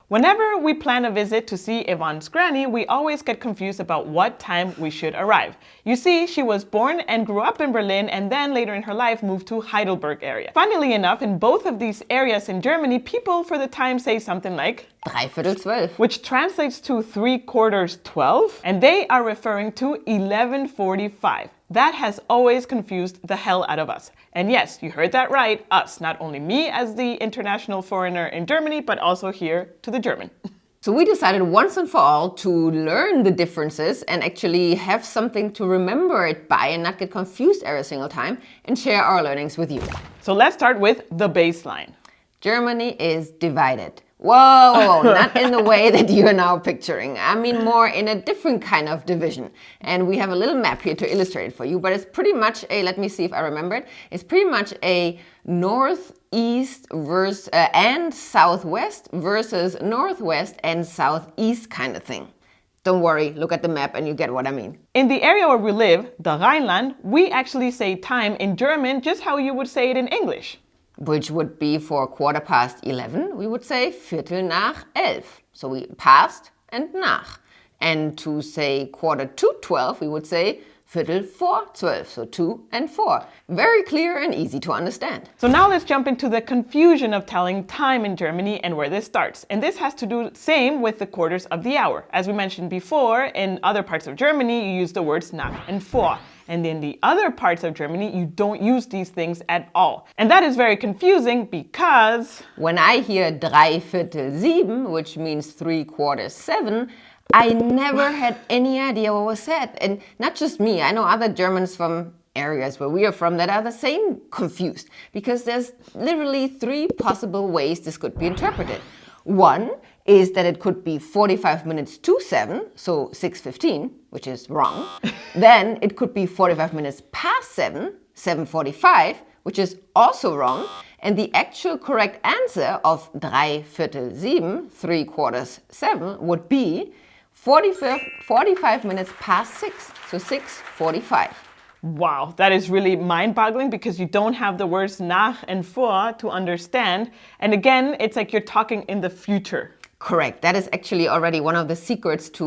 Whenever we plan a visit to see Yvonne's granny, we always get confused about what time we should arrive. You see, she was born and grew up in Berlin and then later in her life moved to Heidelberg area. Funnily enough, in both of these areas in Germany, people for the time say something like 11:45, which translates to 12:75, and they are referring to 11:45. That has always confused the hell out of us. And yes, you heard that right, us, not only me as the international foreigner in Germany, but also here to the German. So we decided once and for all to learn the differences and actually have something to remember it by and not get confused every single time and share our learnings with you. So let's start with the baseline. Germany is divided. Whoa, not in the way that you are now picturing. I mean more in a different kind of division. And we have a little map here to illustrate it for you, but it's pretty much a, let me see if I remember it, it's pretty much a northeast and southwest versus northwest and southeast kind of thing. Don't worry, look at the map and you get what I mean. In the area where we live, the Rhineland, we actually say time in German just how you would say it in English. Which would be for 11:15, we would say 11:15. So we past and nach. And to say 11:45, we would say 11:45, so 2 and 4. Very clear and easy to understand. So now let's jump into the confusion of telling time in Germany and where this starts. And this has to do the same with the quarters of the hour. As we mentioned before, in other parts of Germany, you use the words nach and vor. And in the other parts of Germany, you don't use these things at all. And that is very confusing because when I hear 7:15, which means 7:75, I never had any idea what was said. And not just me, I know other Germans from areas where we are from that are the same confused, because there's literally 3 possible ways this could be interpreted. One is that it could be 45 minutes to 7, so 6:15, which is wrong. Then it could be 45 minutes past 7, 7:45, which is also wrong. And the actual correct answer of 7:15, 7:75, would be 45 minutes past 6, so 6:45. Wow, that is really mind-boggling because you don't have the words nach and vor to understand. And again, it's like you're talking in the future. Correct. That is actually already one of the secrets to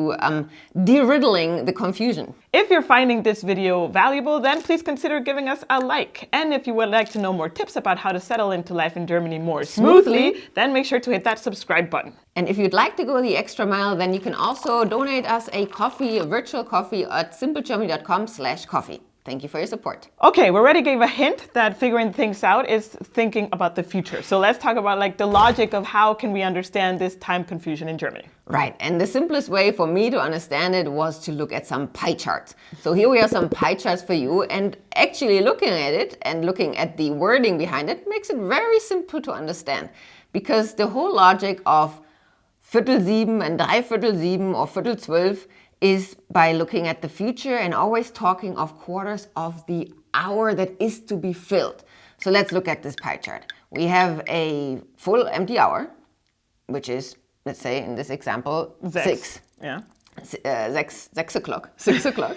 de-riddling the confusion. If you're finding this video valuable, then please consider giving us a like. And if you would like to know more tips about how to settle into life in Germany more smoothly, then make sure to hit that subscribe button. And if you'd like to go the extra mile, then you can also donate us a virtual coffee at simplegermany.com/coffee. Thank you for your support. Okay, we already gave a hint that figuring things out is thinking about the future. So let's talk about like the logic of how can we understand this time confusion in Germany. Right, and the simplest way for me to understand it was to look at some pie charts. So here we have some pie charts for you, and actually looking at it and looking at the wording behind it makes it very simple to understand. Because the whole logic of 7:15 and 7:15 or 11:12 is by looking at the future and always talking of quarters of the hour that is to be filled. So let's look at this pie chart. We have a full empty hour, which is, let's say in this example, 6. Yeah. 6 o'clock. 6 o'clock.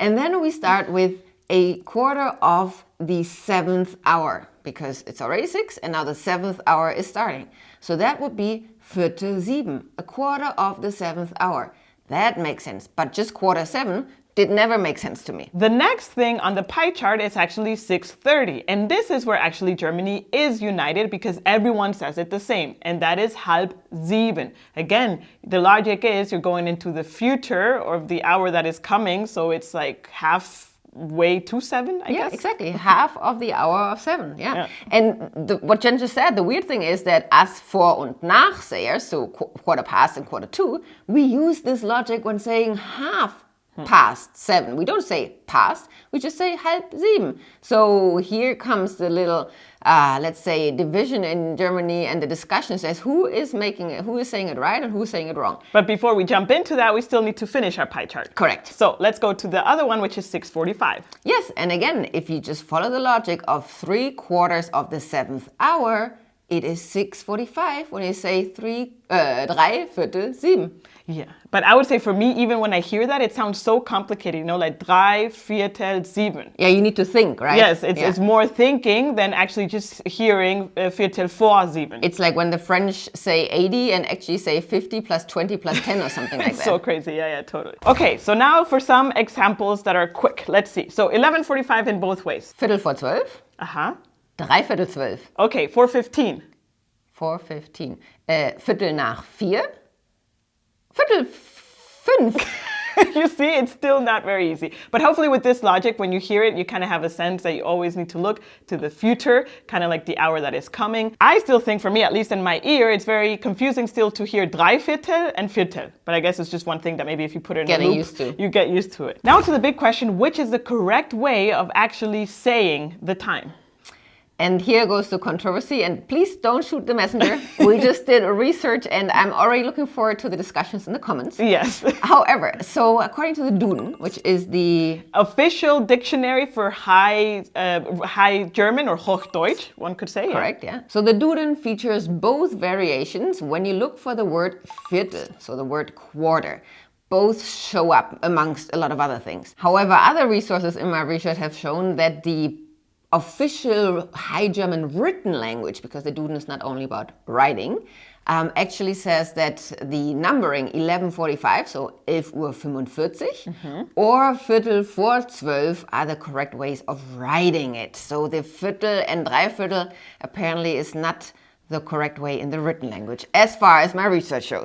And then we start with a quarter of the 7th hour, because it's already 6 and now the 7th hour is starting. So that would be 7:15, a quarter of the 7th hour. That makes sense, but just 7:15 did never make sense to me. The next thing on the pie chart is actually 6:30, and this is where actually Germany is united because everyone says it the same, and that is 6:30. Again, the logic is you're going into the future or the hour that is coming, so it's like halfway to 7, I guess? Yeah, exactly. Half of the hour of 7, yeah. And what Jen just said, the weird thing is that us vor und nachsayers, so quarter past and quarter to, we use this logic when saying half past 7. We don't say past, we just say 6:30. So here comes the little, let's say, division in Germany, and the discussion says who is saying it right and who is saying it wrong. But before we jump into that, we still need to finish our pie chart. Correct. So let's go to the other one, which is 6:45. Yes, and again, if you just follow the logic of 3/4 of the 7th hour, it is 6:45 when you say 3:7. Yeah, but I would say for me, even when I hear that, it sounds so complicated, like 3:7. Yeah, you need to think, right? Yes, it's more thinking than actually just hearing 4:7. It's like when the French say 80 and actually say 50 plus 20 plus 10 or something like that. So crazy, yeah, totally. Okay, so now for some examples that are quick. Let's see. So 11:45 in both ways. 11:45. Uh-huh. 3:15. Okay, 4:15. 4:15. 4:45. 4:05. You see, it's still not very easy. But hopefully with this logic, when you hear it, you kind of have a sense that you always need to look to the future, kind of like the hour that is coming. I still think, for me, at least in my ear, it's very confusing still to hear 3/4 and 4. But I guess it's just one thing that maybe if you put it in a loop, you get used to it. Now to the big question, which is the correct way of actually saying the time? And here goes the controversy, and please don't shoot the messenger. We just did research and I'm already looking forward to the discussions in the comments. Yes. However, so according to the Duden, which is the official dictionary for high German or Hochdeutsch, one could say. Correct, yeah. So the Duden features both variations when you look for the word Viertel, so the word quarter. Both show up amongst a lot of other things. However, other resources in my research have shown that the official High German written language, because the Duden is not only about writing, actually says that the numbering 11:45, so 11:45, or 12:15 are the correct ways of writing it. So the Viertel and 3/4 apparently is not the correct way in the written language, as far as my research shows.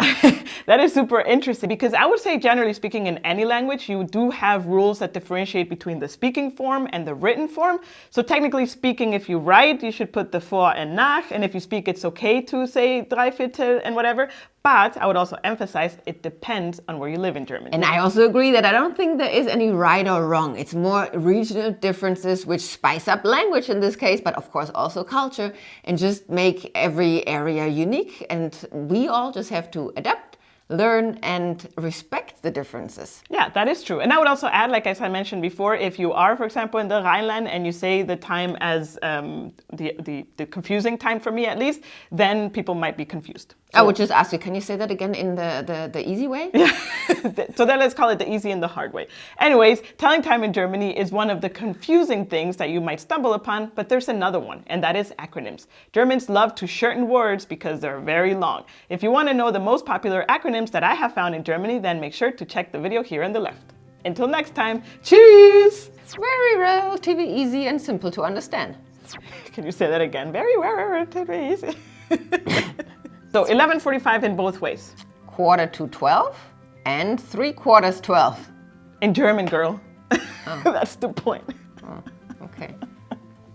That is super interesting, because I would say, generally speaking, in any language, you do have rules that differentiate between the speaking form and the written form. So technically speaking, if you write, you should put the vor and nach, and if you speak, it's okay to say 3/4 and whatever. But I would also emphasize it depends on where you live in Germany. And I also agree that I don't think there is any right or wrong. It's more regional differences which spice up language in this case, but of course also culture, and just make every area unique. And we all just have to adapt, learn, and respect the differences. Yeah, that is true. And I would also add, like as I mentioned before, if you are, for example, in the Rhineland and you say the time as the confusing time, for me at least, then people might be confused. So, I would just ask you, can you say that again in the easy way? Yeah. So then let's call it the easy and the hard way. Anyways, telling time in Germany is one of the confusing things that you might stumble upon, but there's another one, and that is acronyms. Germans love to shorten words because they're very long. If you want to know the most popular acronyms that I have found in Germany, then make sure to check the video here on the left. Until next time, cheers! Very relatively easy and simple to understand. Can you say that again? Very relatively easy. So 11:45 in both ways. 11:45 and 3/4 12. In German, girl. Oh. That's the point.